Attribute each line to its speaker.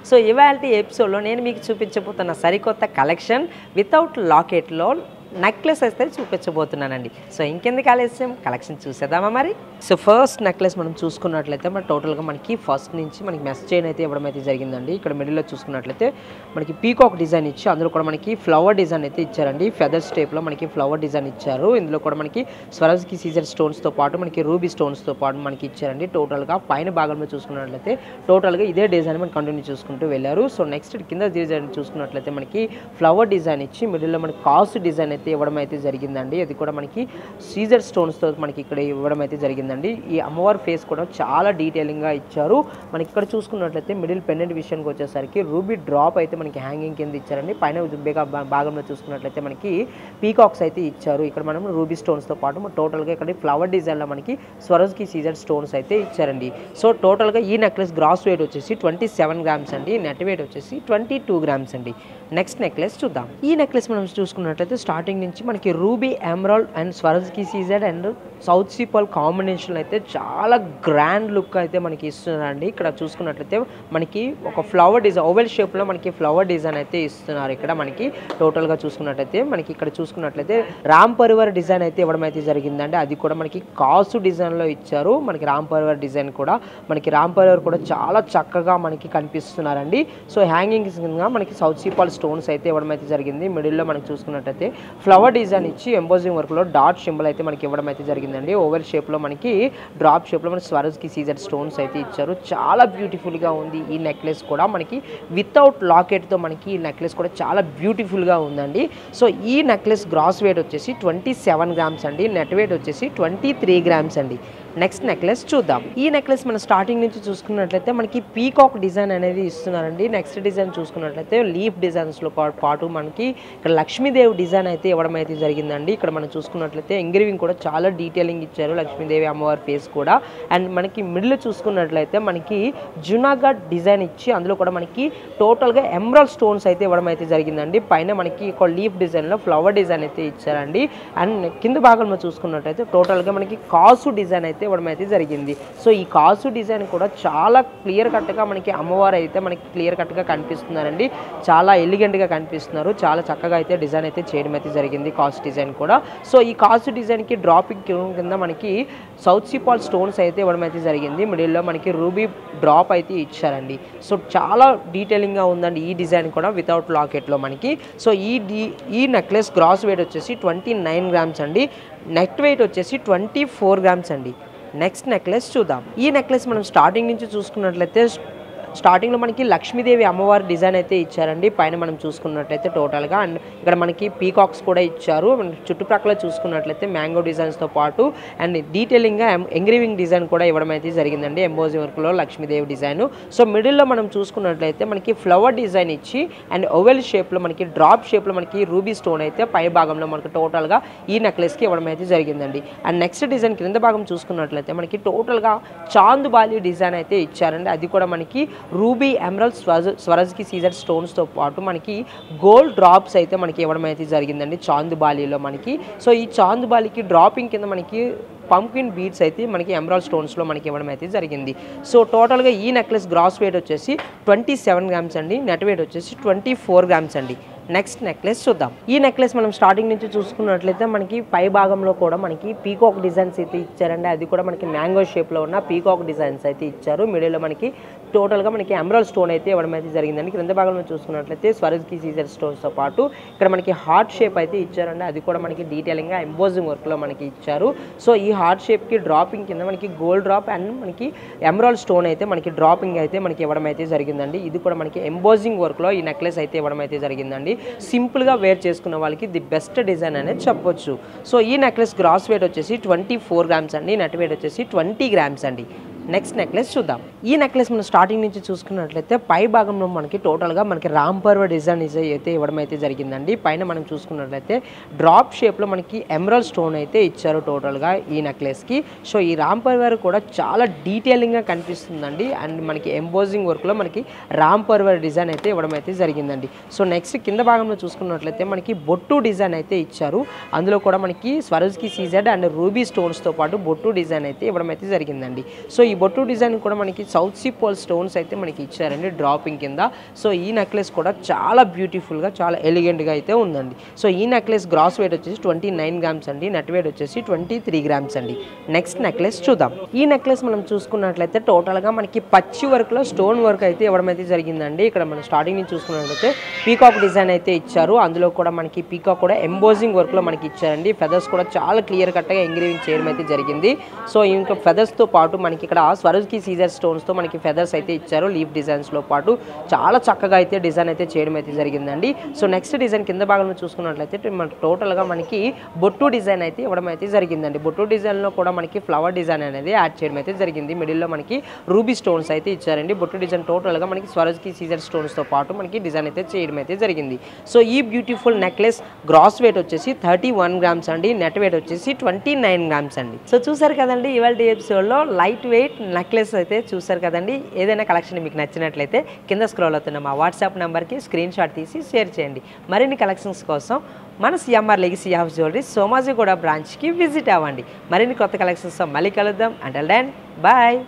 Speaker 1: So ఇవాల్టి ఎపిసోడ్లో నేను మీకు చూపించబోతున్న సరికొత్త కలెక్షన్ వితౌట్ లాకెట్లో నెక్లెస్ అయితే చూపించబోతున్నానండి. సో ఇంకెందుకు ఆలస్యం, కలెక్షన్ చూసేద్దామా మరి. సో ఫస్ట్ నెక్లెస్ మనం చూసుకున్నట్లయితే మన టోటల్గా మనకి ఫస్ట్ నుంచి మనకి మెస్ చైన్ అయితే ఇవ్వడం అయితే జరిగిందండి. ఇక్కడ మిడిల్లో చూసుకున్నట్లయితే మనకి పీకాక్ డిజైన్ ఇచ్చి అందులో కూడా మనకి ఫ్లవర్ డిజైన్ అయితే ఇచ్చారండి. ఫెదర్స్ టైప్లో మనకి ఫ్లవర్ డిజైన్ ఇచ్చారు. ఇందులో కూడా మనకి స్వరాజ్కి సీజర్ స్టోన్స్తో పాటు మనకి రూబీ స్టోన్స్తో పాటు మనకి ఇచ్చారండి. టోటల్గా పైన భాగంలో చూసుకున్నట్లయితే టోటల్గా ఇదే డిజైన్ మనం కంటిన్యూ చూసుకుంటూ వెళ్ళారు. సో నెక్స్ట్ కింద డిజైన్ చూసుకున్నట్లయితే మనకి ఫ్లవర్ డిజైన్ ఇచ్చి మిడిల్లో మనకి కాస్ట్ డిజైన్ అయితే ఇవ్వడం అయితే జరిగిందండి. అది కూడా మనకి సీజర్ స్టోన్స్తో మనకి ఇక్కడ ఇవ్వడం అయితే జరిగిందండి. ఈ అమ్మవారి ఫేస్ కూడా చాలా డీటెయిలింగ్గా ఇచ్చారు. మనకి ఇక్కడ చూసుకున్నట్లయితే మిడిల్ పెండెంట్ విషయానికి వచ్చేసరికి రూబీ డ్రాప్ అయితే మనకి హ్యాంగింగ్ కింద ఇచ్చారండి. పైన భాగంలో చూసుకున్నట్లయితే మనకి పీకాక్స్ అయితే ఇచ్చారు. ఇక్కడ మనం రూబీ స్టోన్స్తో పాటు టోటల్గా ఇక్కడ ఫ్లవర్ డిజైన్లో మనకి స్వరాజ్కి సీజర్ స్టోన్స్ అయితే ఇచ్చారండి. సో టోటల్గా ఈ నెక్లెస్ గ్రాస్ వెయిట్ వచ్చేసి 27 గ్రామ్స్ అండి. నెట్ వెయిట్ వచ్చేసి 22 గ్రామ్స్ అండి. నెక్స్ట్ నెక్లెస్ చూద్దాం. ఈ నెక్లెస్ మనం చూసుకున్నట్లయితే స్టార్టింగ్ నుంచి మనకి రూబీ ఎమరాల్డ్ అండ్ స్వరాజ్కి సీజర్ and south sea pearl combination అయితే చాలా గ్రాండ్ లుక్ అయితే మనకి ఇస్తున్నారండి. ఇక్కడ చూసుకున్నట్లయితే మనకి ఒక ఫ్లవర్ డిజైన్ ఓవెల్ షేప్లో మనకి ఫ్లవర్ డిజైన్ అయితే ఇస్తున్నారు. ఇక్కడ మనకి టోటల్గా చూసుకున్నట్లయితే మనకి ఇక్కడ చూసుకున్నట్లయితే రామ్ పరివార్ డిజైన్ అయితే ఇవ్వడం అయితే జరిగిందండి. అది కూడా మనకి కాసు డిజైన్లో ఇచ్చారు. మనకి రామ్ పరివార్ డిజైన్ కూడా మనకి రామ్ పరివార్ కూడా చాలా చక్కగా మనకి కనిపిస్తున్నారండి. సో హ్యాంగింగ్స్ కింద మనకి సౌత్ సీ పర్ల్ స్టోన్స్ అయితే ఇవ్వడం అయితే జరిగింది. మిడిల్లో మనకి చూసుకున్నట్లయితే ఫ్లవర్ డిజైన్ ఇచ్చి ఎంబోజింగ్ వర్క్లో డాట్ సింబల్ అయితే మనకి ఇవ్వడం అయితే జరిగిందండి. ఓవెల్ షేప్లో మనకి డ్రాప్ షేప్లో మనకి స్వరాజ్కి సీజర్ స్టోన్స్ అయితే ఇచ్చారు. చాలా బ్యూటిఫుల్గా ఉంది ఈ నెక్లెస్ కూడా. మనకి వితౌట్ లాకెట్తో మనకి ఈ నెక్లెస్ కూడా చాలా బ్యూటిఫుల్గా ఉందండి. సో ఈ నెక్లెస్ గ్రాస్ వెయిట్ వచ్చేసి 27 గ్రామ్స్ అండి. నెట్ వెయిట్ వచ్చేసి 23 గ్రామ్స్ అండి. నెక్స్ట్ నెక్లెస్ చూద్దాం. ఈ నెక్లెస్ మనం స్టార్టింగ్ నుంచి చూసుకున్నట్లయితే మనకి పీకాక్ డిజైన్ అనేది ఇస్తున్నారండి. నెక్స్ట్ డిజైన్ చూసుకున్నట్లయితే లీఫ్ డిజైన్స్లో పాటు మనకి ఇక్కడ లక్ష్మీదేవి డిజైన్ అయితే ఇవ్వడం అయితే జరిగిందండి. ఇక్కడ మనం చూసుకున్నట్లయితే ఎంగ్రీవింగ్ కూడా చాలా డీటెయిలింగ్ ఇచ్చారు. లక్ష్మీదేవి అమ్మవారి ఫేస్ కూడా. అండ్ మనకి మిడిల్ చూసుకున్నట్లయితే మనకి జునాగఢ్ డిజైన్ ఇచ్చి అందులో కూడా మనకి టోటల్గా ఎమరాల్డ్ స్టోన్స్ అయితే ఇవ్వడం అయితే జరిగిందండి. పైన మనకి ఒక లీఫ్ డిజైన్లో ఫ్లవర్ డిజైన్ అయితే ఇచ్చారండి. అండ్ కింద భాగంలో చూసుకున్నట్లయితే టోటల్గా మనకి కాసు డిజైన్ అయితే ఇవ్వడం అయితే జరిగింది. సో ఈ కాసు డిజైన్ కూడా చాలా క్లియర్ కట్గా మనకి అమ్మవారు అయితే మనకి క్లియర్ కట్గా కనిపిస్తున్నారండి. చాలా ఎలిగెంట్గా కనిపిస్తున్నారు. చాలా చక్కగా అయితే డిజైన్ అయితే చేయడం అయితే జరిగింది కాసు డిజైన్ కూడా. సో ఈ కాసు డిజైన్కి డ్రాపింగ్ కింద మనకి సౌత్ సీ పర్ల్ స్టోన్స్ అయితే ఇవ్వడం అయితే జరిగింది. మిడిల్లో మనకి రూబీ డ్రాప్ అయితే ఇచ్చారండి. సో చాలా డీటెయిలింగ్గా ఉందండి ఈ డిజైన్ కూడా వితౌట్ లాకెట్లో మనకి. సో ఈ నెక్లెస్ గ్రాస్ వెయిట్ వచ్చేసి 29 గ్రామ్స్ అండి. నెట్ వెయిట్ వచ్చేసి 24 గ్రామ్స్ అండి. నెక్స్ట్ నెక్లెస్ చూద్దాం. ఈ నెక్లెస్ మనం స్టార్టింగ్ నుంచి చూసుకున్నట్లయితే స్టార్టింగ్లో మనకి లక్ష్మీదేవి అమ్మవారి డిజైన్ అయితే ఇచ్చారండి. పైన మనం చూసుకున్నట్లయితే టోటల్గా అండ్ ఇక్కడ మనకి పీకాక్స్ కూడా ఇచ్చారు. చుట్టుప్రక్కల చూసుకున్నట్లయితే మ్యాంగో డిజైన్స్తో పాటు అండ్ డీటెయిలింగ్గా ఎంగ్రీవింగ్ డిజైన్ కూడా ఇవ్వడం అయితే జరిగిందండి. ఎంబోజింగ్ వర్క్లో లక్ష్మీదేవి డిజైన్. సో మిడిల్లో మనం చూసుకున్నట్లయితే మనకి ఫ్లవర్ డిజైన్ ఇచ్చి అండ్ ఓవెల్ షేప్లో మనకి డ్రాప్ షేప్లో మనకి రూబీ స్టోన్ అయితే పై భాగంలో మనకి టోటల్గా ఈ నెక్లెస్కి ఇవ్వడం అయితే జరిగిందండి. అండ్ నెక్స్ట్ డిజైన్ కింద భాగం చూసుకున్నట్లయితే మనకి టోటల్గా చాందుబాలి డిజైన్ అయితే ఇచ్చారండి. అది కూడా మనకి రూబీ ఎమరాల్డ్ స్వరాజ్కి సీజర్ స్టోన్స్తో పాటు మనకి గోల్డ్ డ్రాప్స్ అయితే మనకి ఇవ్వడం అయితే జరిగిందండి చాందుబాలిలో మనకి. సో ఈ చాందుబాలికి డ్రాపింగ్ కింద మనకి పంకిన్ బీడ్స్ అయితే మనకి ఎమరాల్డ్ స్టోన్స్లో మనకి ఇవ్వడం అయితే జరిగింది. సో టోటల్గా ఈ నెక్లెస్ గ్రాస్ వెయిట్ వచ్చేసి 27 గ్రామ్స్ అండి. నెట్ వెయిట్ వచ్చేసి 24 గ్రామ్స్ అండి. నెక్స్ట్ నెక్లెస్ చూద్దాం. ఈ నెక్లెస్ మనం స్టార్టింగ్ నుంచి చూసుకున్నట్లయితే మనకి పై భాగంలో కూడా మనకి పీకాక్ డిజైన్స్ అయితే ఇచ్చారండి. అది కూడా మనకి మ్యాంగో షేప్లో ఉన్న పీకాక్ డిజైన్స్ అయితే ఇచ్చారు. మిడిల్లో మనకి టోటల్గా మనకి ఎమరాల్డ్ స్టోన్ అయితే ఇవ్వడం అయితే జరిగిందండి. క్రింద భాగంలో చూసుకున్నట్లయితే స్వరాజ్కి సీజర్ స్టోన్స్తో పాటు ఇక్కడ మనకి హార్ట్ షేప్ అయితే ఇచ్చారండి. అది కూడా మనకి డీటెయిలింగ్గా ఎంబోజింగ్ వర్క్లో మనకి ఇచ్చారు. సో ఈ హార్ట్ షేప్కి డ్రాపింగ్ కింద మనకి గోల్డ్ డ్రాప్ అండ్ మనకి ఎమరాల్డ్ స్టోన్ అయితే మనకి డ్రాపింగ్ అయితే మనకి ఇవ్వడం అయితే జరిగిందండి. ఇది కూడా మనకి ఎంబోజింగ్ వర్క్లో ఈ నెక్లెస్ అయితే ఇవ్వడం అయితే జరిగిందండి. సింపుల్గా వేర్ చేసుకున్న వాళ్ళకి ది బెస్ట్ డిజైన్ అనేది చెప్పొచ్చు. సో ఈ నెక్లెస్ గ్రాస్ వెయిట్ వచ్చేసి 24 గ్రామ్స్ అండి. నెట్ వెయిట్ వచ్చేసి 20 గ్రామ్స్ అండి. నెక్స్ట్ నెక్లెస్ చూద్దాం. ఈ నెక్లెస్ మనం స్టార్టింగ్ నుంచి చూసుకున్నట్లయితే పై భాగంలో మనకి టోటల్గా మనకి రామ్ పర్వ డిజైన్ అయితే ఇవ్వడం అయితే జరిగిందండి. పైన మనం చూసుకున్నట్లయితే డ్రాప్ షేప్లో మనకి ఎమరాల్డ్ స్టోన్ అయితే ఇచ్చారు టోటల్గా ఈ నెక్లెస్కి. సో ఈ రామ్ పర్వర్ కూడా చాలా డీటెయిలింగ్గా కనిపిస్తుందండి. అండ్ మనకి ఎంబోజింగ్ వర్క్లో మనకి రామ్ పర్వర్ డిజైన్ అయితే ఇవ్వడం అయితే జరిగిందండి. సో నెక్స్ట్ కింద భాగంలో చూసుకున్నట్లయితే మనకి బొట్టు డిజైన్ అయితే ఇచ్చారు. అందులో కూడా మనకి స్వరాజ్కి సీజర్ అండ్ రూబీ స్టోన్స్తో పాటు బొట్టు డిజైన్ అయితే ఇవ్వడం అయితే జరిగిందండి. సో ఈ బొట్టు డిజైన్ కూడా మనకి సౌత్ సీ పోల్ స్టోన్స్ అయితే మనకి ఇచ్చారండి డ్రాపింగ్ కింద. సో ఈ నెక్లెస్ కూడా చాలా బ్యూటిఫుల్గా చాలా ఎలిగెంట్గా అయితే ఉందండి. సో ఈ నెక్లెస్ గ్రాస్ వెయిట్ వచ్చేసి 29 గ్రామ్స్ అండి, నెట్ వెయిట్ వచ్చేసి 23 గ్రామ్స్ అండి. నెక్స్ట్ నెక్లెస్ చూద్దాం. ఈ నెక్లెస్ మనం చూసుకున్నట్లయితే టోటల్గా మనకి పచ్చి వర్క్లో స్టోన్ వర్క్ అయితే ఇవ్వడం అయితే జరిగిందండి. ఇక్కడ మనం స్టార్టింగ్ నుంచి చూసుకున్నట్లయితే పీకాక్ డిజైన్ అయితే ఇచ్చారు, అందులో కూడా మనకి పీకాక్ కూడా ఎంబోజింగ్ వర్క్లో మనకి ఇచ్చారండి. ఫెదర్స్ కూడా చాలా క్లియర్ కట్గా ఎంగ్రేవింగ్ చేయడం అయితే జరిగింది. సో ఇంకా ఫెదర్స్తో పాటు మనకి ఇక్కడ స్వరజ్కి సీజర్ స్టోన్స్తో మనకి ఫెదర్స్ అయితే ఇచ్చారు లీఫ్ డిజైన్స్లో పాటు. చాలా చక్కగా అయితే డిజైన్ అయితే చేయడం అయితే జరిగిందండి. సో నెక్స్ట్ డిజైన్ కింద భాగంలో చూసుకున్నట్లయితే మనకి టోటల్గా మనకి బొట్టు డిజైన్ అయితే ఇవ్వడం అయితే జరిగిందండి. బొట్టు డిజైన్లో కూడా మనకి ఫ్లవర్ డిజైన్ అనేది యాడ్ చేయడం అయితే జరిగింది. మిడిల్లో మనకి రూబీ స్టోన్స్ అయితే ఇచ్చారండి. బొట్టు డిజైన్ టోటల్గా మనకి స్వరజ్కి సీజర్ స్టోన్స్తో పాటు మనకి డిజైన్ అయితే చేయడం అయితే జరిగింది. సో ఈ బ్యూటిఫుల్ నెక్లెస్ గ్రాస్ వెయిట్ వచ్చేసి 31 గ్రామ్స్ అండి, నెట్ వెయిట్ వచ్చేసి 29 గ్రామ్స్ అండి. సో చూసారు కదండి ఇవాళ ఎపిసోడ్లో లైట్ వెయిట్ నెక్లెస్ అయితే చూసారు కదండి. ఏదైనా కలెక్షన్ మీకు నచ్చినట్లయితే కింద స్క్రోల్ అవుతున్న మా వాట్సాప్ నెంబర్కి స్క్రీన్ షాట్ తీసి షేర్ చేయండి. మరిన్ని కలెక్షన్స్ కోసం మన CMR legacy of jewellery Somajiguda బ్రాంచ్కి విజిట్ అవ్వండి. మరిన్ని కొత్త కలెక్షన్స్తో మళ్ళీ కలుద్దాం. Until then bye.